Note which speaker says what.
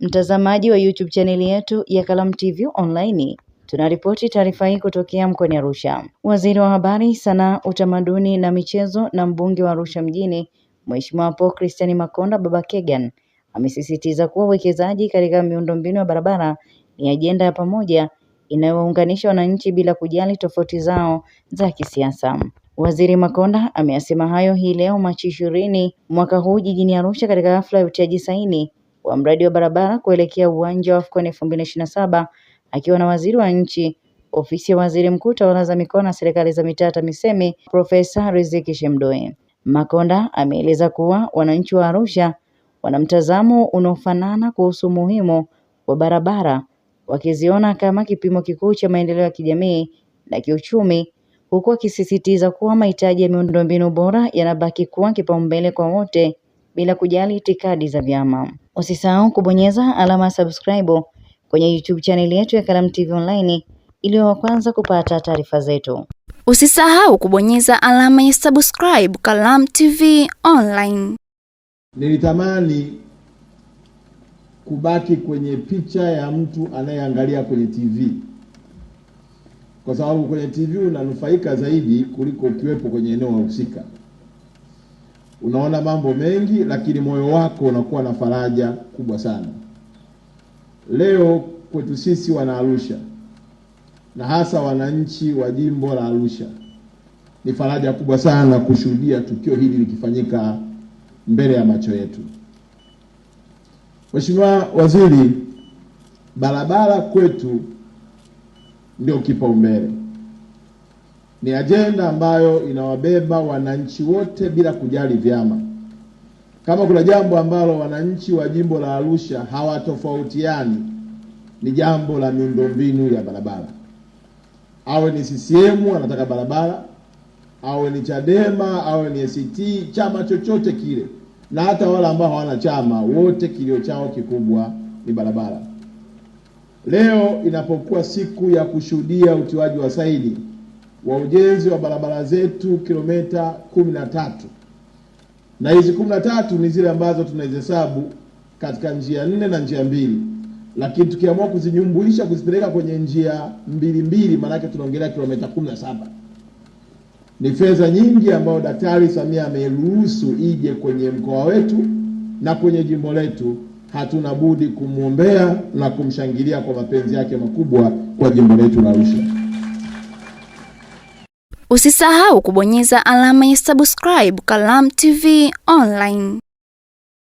Speaker 1: Mtazamaji wa YouTube chaneli yetu ya Kalamu TV Online, tunaripoti taarifa hii kutokea mkoani Arusha. Waziri wa Habari, Sanaa, Utamaduni na Michezo na mbunge wa Arusha mjini, Mheshimiwa Paul Christian Makonda Baba Kegan, amesisitiza kuwa uwekezaji katika miundombinu ya barabara ni ajenda ya pamoja inayowaunganisha wananchi bila kujali tofauti zao za kisiasa. Waziri Makonda ameyasema hayo hii leo Machi 20 mwaka huu jijini Arusha katika hafla ya utiaji saini wa mradi wa barabara kuelekea uwanja wa AFCON 2027 akiwa na waziri wa nchi, ofisi ya waziri mkuu, tawala za mikoa na serikali za mitaa TAMISEMI, Profesa Riziki Shemdoe. Makonda ameeleza kuwa wananchi wa Arusha wana mtazamo unaofanana kuhusu umuhimu wa barabara, wakiziona kama kipimo kikuu cha maendeleo ya kijamii na kiuchumi, huku akisisitiza kuwa mahitaji ya miundombinu bora yanabaki kuwa kipaumbele kwa wote bila kujali itikadi za vyama. Usisahau kubonyeza alama ya subscribe kwenye YouTube channel yetu ya Kalamu TV Online ili wa kwanza kupata taarifa zetu.
Speaker 2: Usisahau kubonyeza alama ya subscribe Kalamu TV Online.
Speaker 3: Nilitamani kubaki kwenye picha ya mtu anayeangalia kwenye TV, kwa sababu kwenye TV unanufaika zaidi kuliko ukiwepo kwenye eneo husika. Unaona mambo mengi, lakini moyo wako unakuwa na faraja kubwa sana. Leo kwetu sisi wana Arusha na hasa wananchi wa jimbo la Arusha, ni faraja kubwa sana kushuhudia tukio hili likifanyika mbele ya macho yetu. Mheshimiwa Waziri, barabara kwetu ndio kipaumbele. Ni ajenda ambayo inawabeba wananchi wote bila kujali vyama. Kama kuna jambo ambalo wananchi wa jimbo la Arusha hawatofautiani, ni jambo la miundombinu ya barabara. Awe ni CCM anataka barabara, awe ni Chadema, awe ni ACT, chama chochote kile, na hata wale ambao hawana chama, wote kilio chao kikubwa ni barabara. Leo inapokuwa siku ya kushuhudia utiwaji wa saini wa ujenzi wa barabara zetu kilomita 13, na hizi 13 ni zile ambazo tunazihesabu katika njia 4 na njia 2, lakini tukiamua kuzinyumbulisha kuzipeleka kwenye njia 2 maana yake tunaongelea kilomita 17. Ni fedha nyingi ambayo Daktari Samia ameruhusu ije kwenye mkoa wetu na kwenye jimbo letu. Hatuna budi kumuombea na kumshangilia kwa mapenzi yake makubwa kwa jimbo letu la Arusha.
Speaker 2: Usisahau kubonyeza alama ya subscribe Kalamu TV Online.